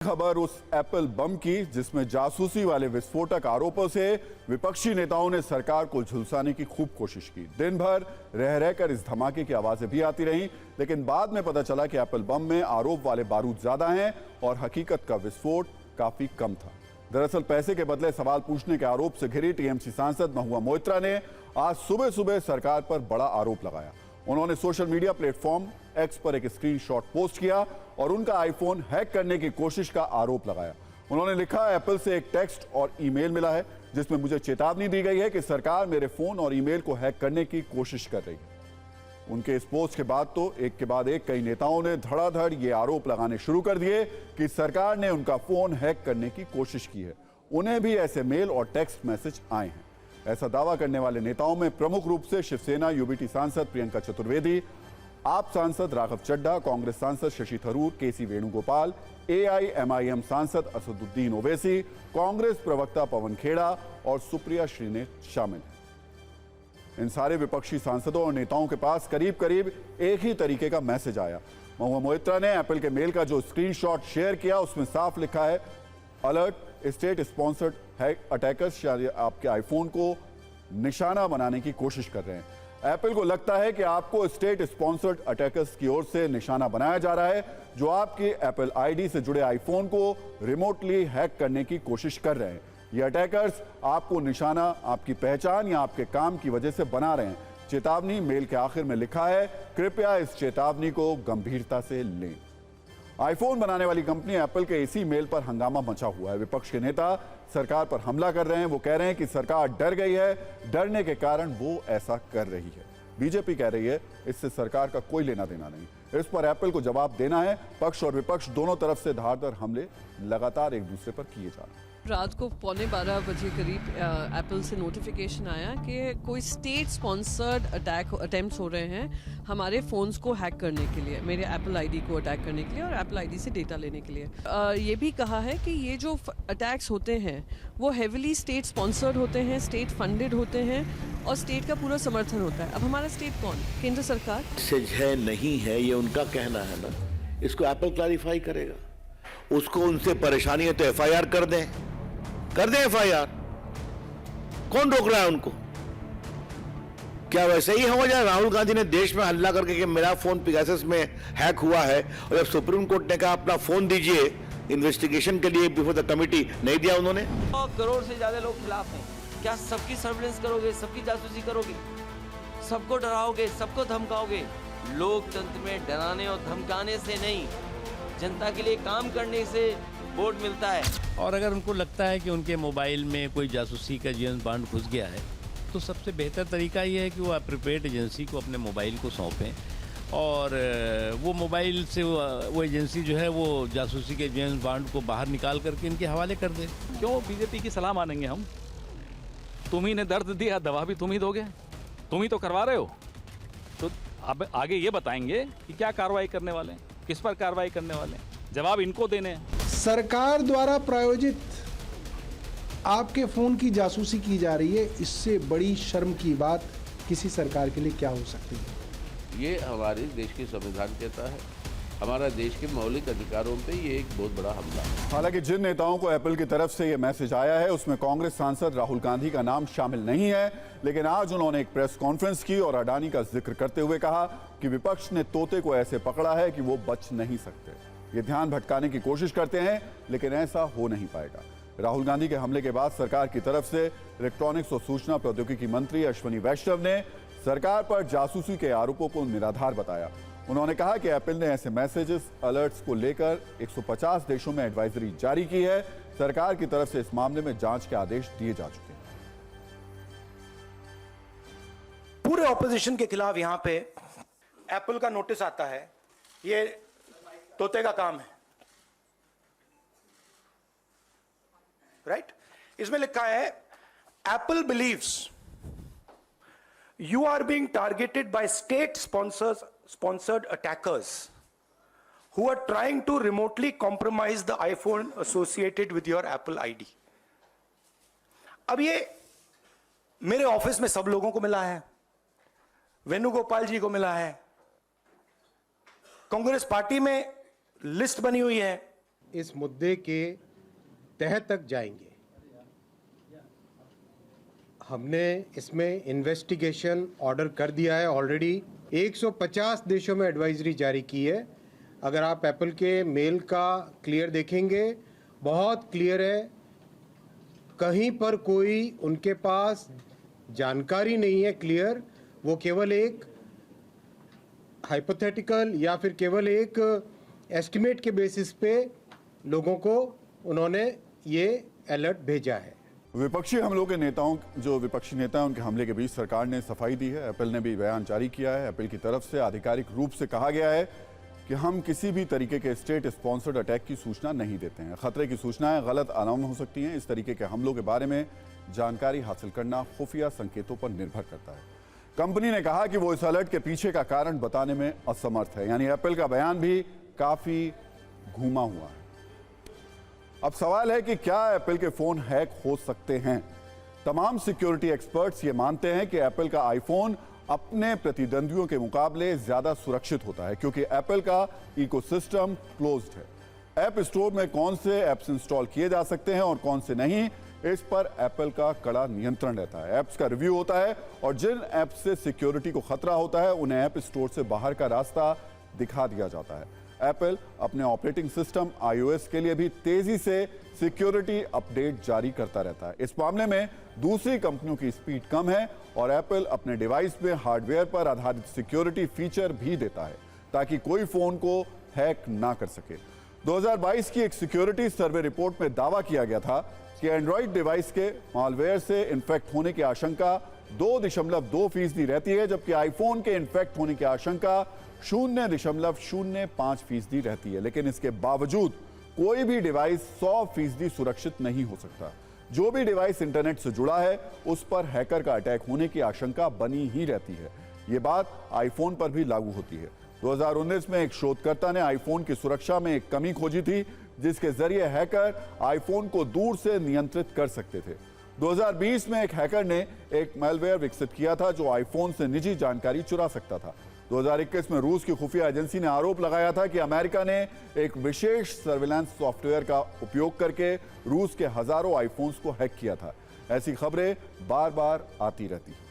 खबर उस एप्पल बम की जिसमें जासूसी वाले विस्फोटक आरोपों से विपक्षी नेताओं ने सरकार को झुलसाने की खूब कोशिश की। दिन भर रह रहकर इस धमाके की आवाजें भी आती रहीं, लेकिन बाद में पता चला कि एप्पल बम में आरोप वाले बारूद ज्यादा हैं और हकीकत का विस्फोट काफी कम था। दरअसल पैसे के बदले सवाल पूछने के आरोप से घिरी टीएमसी सांसद महुआ मोइत्रा ने आज सुबह सुबह सरकार पर बड़ा आरोप लगाया। उन्होंने सोशल मीडिया प्लेटफॉर्म एक्स पर एक स्क्रीनशॉट पोस्ट किया और उनका आईफोन हैक करने की कोशिश का आरोप लगाया। उन्होंने लिखा, एप्पल से एक टेक्स्ट और ईमेल मिला है जिसमें मुझे चेतावनी दी गई है कि सरकार मेरे फोन और ईमेल को हैक करने की कोशिश कर रही है। उनके इस पोस्ट के बाद तो एक के बाद एक कई नेताओं ने धड़ाधड़ ये आरोप लगाने शुरू कर दिए कि सरकार ने उनका फोन हैक करने की कोशिश की है। उन्हें भी ऐसे मेल और टेक्स्ट मैसेज आए हैं। ऐसा दावा करने वाले नेताओं में प्रमुख रूप से शिवसेना यूबीटी सांसद प्रियंका चतुर्वेदी, आप सांसद राघव चड्ढा, कांग्रेस सांसद शशि थरूर, केसी वेणुगोपाल, एआईएमआईएम सांसद असदुद्दीन ओवैसी, कांग्रेस प्रवक्ता पवन खेड़ा और सुप्रिया श्रीनेत शामिल हैं। इन सारे विपक्षी सांसदों और नेताओं के पास करीब करीब एक ही तरीके का मैसेज आया। महुआ मोइत्रा ने एप्पल के मेल का जो स्क्रीनशॉट शेयर किया उसमें साफ लिखा है, अलर्ट, स्टेट स्पॉन्सर्ड अटैकर्स आपके आईफोन को निशाना बनाने की कोशिश कर रहे हैं। एप्पल को लगता है कि आपको स्टेट स्पॉन्सर्ड अटैकर्स की ओर से निशाना बनाया जा रहा है, जो आपकी एप्पल आईडी से जुड़े आईफोन को रिमोटली हैक करने की कोशिश कर रहे हैं। ये अटैकर्स आपको निशाना आपकी पहचान या आपके काम की वजह से बना रहे हैं। चेतावनी मेल के आखिर में लिखा है, कृपया इस चेतावनी को गंभीरता से लें। आईफोन बनाने वाली कंपनी एप्पल के इसी मेल पर हंगामा मचा हुआ है। विपक्ष के नेता सरकार पर हमला कर रहे हैं। वो कह रहे हैं कि सरकार डर गई है, डरने के कारण वो ऐसा कर रही है। बीजेपी कह रही है इससे सरकार का कोई लेना देना नहीं। इस पर एप्पल को जवाब देना है। पक्ष और विपक्ष दोनों तरफ से धारदार हमले लगातार एक दूसरे पर किए जा रहे हैं। रात को 12:15 बजे करीब एप्पल से नोटिफिकेशन आया कि कोई स्टेट स्पॉन्सर्ड अटेम्प्ट्स हो रहे हैं हमारे फ़ोन्स को हैक करने के लिए, मेरे एप्पल आईडी को अटैक करने के लिए और एप्पल आईडी से डेटा लेने के लिए। ये भी कहा है कि ये जो अटैक्स होते हैं वो हेविली स्टेट स्पॉन्सर्ड होते हैं, स्टेट फंडेड होते हैं और स्टेट का पूरा समर्थन होता है। अब हमारा स्टेट कौन? केंद्र सरकार। मैसेज है नहीं है ये उनका कहना है ना, इसको एप्पल क्लैरिफाई करेगा। उसको उनसे परेशानी है तो एफआईआर कर दें एफआईआर। कौन रोक रहा है उनको? क्या वैसे ही हो जाए? राहुल गांधी ने देश में हल्ला करके कि मेरा फोन पेगासस में हैक हुआ है और जब सुप्रीम कोर्ट ने कहा अपना फोन दीजिए इन्वेस्टिगेशन के लिए बिफोर द कमिटी, नहीं दिया उन्होंने। 100 करोड़ से ज्यादा लोग खिलाफ हैं। क्या सबकी सर्विलेंस करोगे, सबकी जासूसी करोगे, सबको डराओगे, सबको धमकाओगे? लोकतंत्र में डराने और धमकाने से नहीं, जनता के लिए काम करने से वोट मिलता है। और अगर उनको लगता है कि उनके मोबाइल में कोई जासूसी का जेम्स बॉन्ड घुस गया है तो सबसे बेहतर तरीका ये है कि वो अप्रोप्रिएट एजेंसी को अपने मोबाइल को सौंपें और वो मोबाइल से वो एजेंसी जो है वो जासूसी के जेम्स बॉन्ड को बाहर निकाल करके इनके हवाले कर दे। क्यों बीजेपी की सलाह मानेंगे हम? तुम ही ने दर्द दिया, दवा भी तुम ही दोगे, तुम ही तो करवा रहे हो। तो अब आगे ये बताएंगे कि क्या कार्रवाई करने वाले हैं, किस पर कार्रवाई करने वाले हैं, जवाब इनको देने हैं। सरकार द्वारा प्रायोजित आपके फोन की जासूसी की जा रही है, इससे बड़ी शर्म की बात किसी सरकार के लिए क्या हो सकती है? ये हमारे देश के संविधान कहता है, हमारा देश के मौलिक अधिकारों पे ये एक बहुत बड़ा हमला है। हालांकि जिन नेताओं को एप्पल की तरफ से ये मैसेज आया है उसमें कांग्रेस सांसद राहुल गांधी का नाम शामिल नहीं है, लेकिन आज उन्होंने एक प्रेस कॉन्फ्रेंस की और अडानी का जिक्र करते हुए कहा कि विपक्ष ने तोते को ऐसे पकड़ा है कि वो बच नहीं सकते। ये ध्यान भटकाने की कोशिश करते हैं लेकिन ऐसा हो नहीं पाएगा। राहुल गांधी के हमले के बाद सरकार की तरफ से इलेक्ट्रॉनिक्स और सूचना प्रौद्योगिकी मंत्री अश्विनी वैष्णव ने सरकार पर जासूसी के आरोपों को निराधार बताया। उन्होंने कहा कि एप्पल ने ऐसे मैसेजेस अलर्ट्स को लेकर 150 देशों में एडवाइजरी जारी की है। सरकार की तरफ से इस मामले में जांच के आदेश दिए जा चुके हैं। पूरे ऑपोजिशन के खिलाफ यहां पे एप्पल का नोटिस आता है, ये तोते का काम है, राइट? इसमें लिखा है, Apple believes you are being targeted by state sponsored attackers who are trying to remotely compromise the iPhone associated with your Apple ID. अब ये मेरे ऑफिस में सब लोगों को मिला है, वेणुगोपाल जी को मिला है, कांग्रेस पार्टी में लिस्ट बनी हुई है, इस मुद्दे के तह तक जाएंगे। हमने इसमें इन्वेस्टिगेशन ऑर्डर कर दिया है ऑलरेडी। 150 देशों में एडवाइजरी जारी की है। अगर आप एप्पल के मेल का क्लियर देखेंगे, बहुत क्लियर है, कहीं पर कोई उनके पास जानकारी नहीं है क्लियर, वो केवल एक हाइपोथेटिकल या फिर केवल एक एस्टिमेट के बेसिस पे लोगों को उन्होंने ये अलर्ट भेजा है। विपक्षी हमलों के नेताओं, जो विपक्षी नेता हैं, उनके हमले के बीच सरकार ने सफाई दी है। एप्पल ने भी बयान जारी किया है। एप्पल की तरफ से आधिकारिक रूप से कहा गया है कि हम किसी भी तरीके के स्टेट स्पॉन्सर्ड अटैक की सूचना नहीं देते हैं। खतरे की सूचनाएं गलत अनाउंस हो सकती हैं। इस तरीके के हमलों के बारे में जानकारी हासिल करना खुफिया संकेतों पर निर्भर करता है। कंपनी ने कहा कि वो इस अलर्ट के पीछे का कारण बताने में असमर्थ है। यानी एप्पल का बयान भी काफी घूमा हुआ है। अब सवाल है कि क्या एप्पल के फोन हैक हो सकते हैं? तमाम सिक्योरिटी एक्सपर्ट्स ये मानते हैं कि एप्पल का आईफोन अपने प्रतिद्वंदियों के मुकाबले ज्यादा सुरक्षित होता है, क्योंकि एप्पल का इकोसिस्टम क्लोज्ड है। ऐप स्टोर में कौन से ऐप्स इंस्टॉल किए जा सकते हैं और कौन से नहीं, इस पर एप्पल का कड़ा नियंत्रण रहता है। ऐप्स का रिव्यू होता है और जिन ऐप्स से सिक्योरिटी को खतरा होता है उन्हें ऐप स्टोर से बाहर का रास्ता दिखा दिया जाता है। एप्पल अपने ऑपरेटिंग सिस्टम iOS के लिए भी तेजी से सिक्योरिटी अपडेट जारी करता रहता है। इस मामले में दूसरी कंपनियों की स्पीड कम है और एप्पल अपने डिवाइस में हार्डवेयर पर आधारित सिक्योरिटी फीचर भी देता है ताकि कोई फोन को हैक ना कर सके। 2022 की एक सिक्योरिटी सर्वे रिपोर्ट में दावा किया गया था कि एंड्रॉइड डिवाइस के मालवेयर से इन्फेक्ट होने की आशंका 2.2% रहती है, जबकि आईफोन के इन्फेक्ट होने की आशंका 0.05% रहती है। लेकिन इसके बावजूद कोई भी डिवाइस 100% सुरक्षित नहीं हो सकता। जो भी डिवाइस इंटरनेट से जुड़ा है उस पर हैकर का अटैक होने की आशंका बनी ही रहती है। ये बात आईफोन पर भी लागू होती है। 2019 में एक शोधकर्ता ने आईफोन की सुरक्षा में एक कमी खोजी थी, जिसके जरिए हैकर आईफोन को दूर से नियंत्रित कर सकते थे। 2020 में एक हैकर ने एक मैलवेयर विकसित किया था जो आईफोन से निजी जानकारी चुरा सकता था। 2021 में रूस की खुफिया एजेंसी ने आरोप लगाया था कि अमेरिका ने एक विशेष सर्विलांस सॉफ्टवेयर का उपयोग करके रूस के हजारों आईफोन्स को हैक किया था। ऐसी खबरें बार बार आती रहती हैं।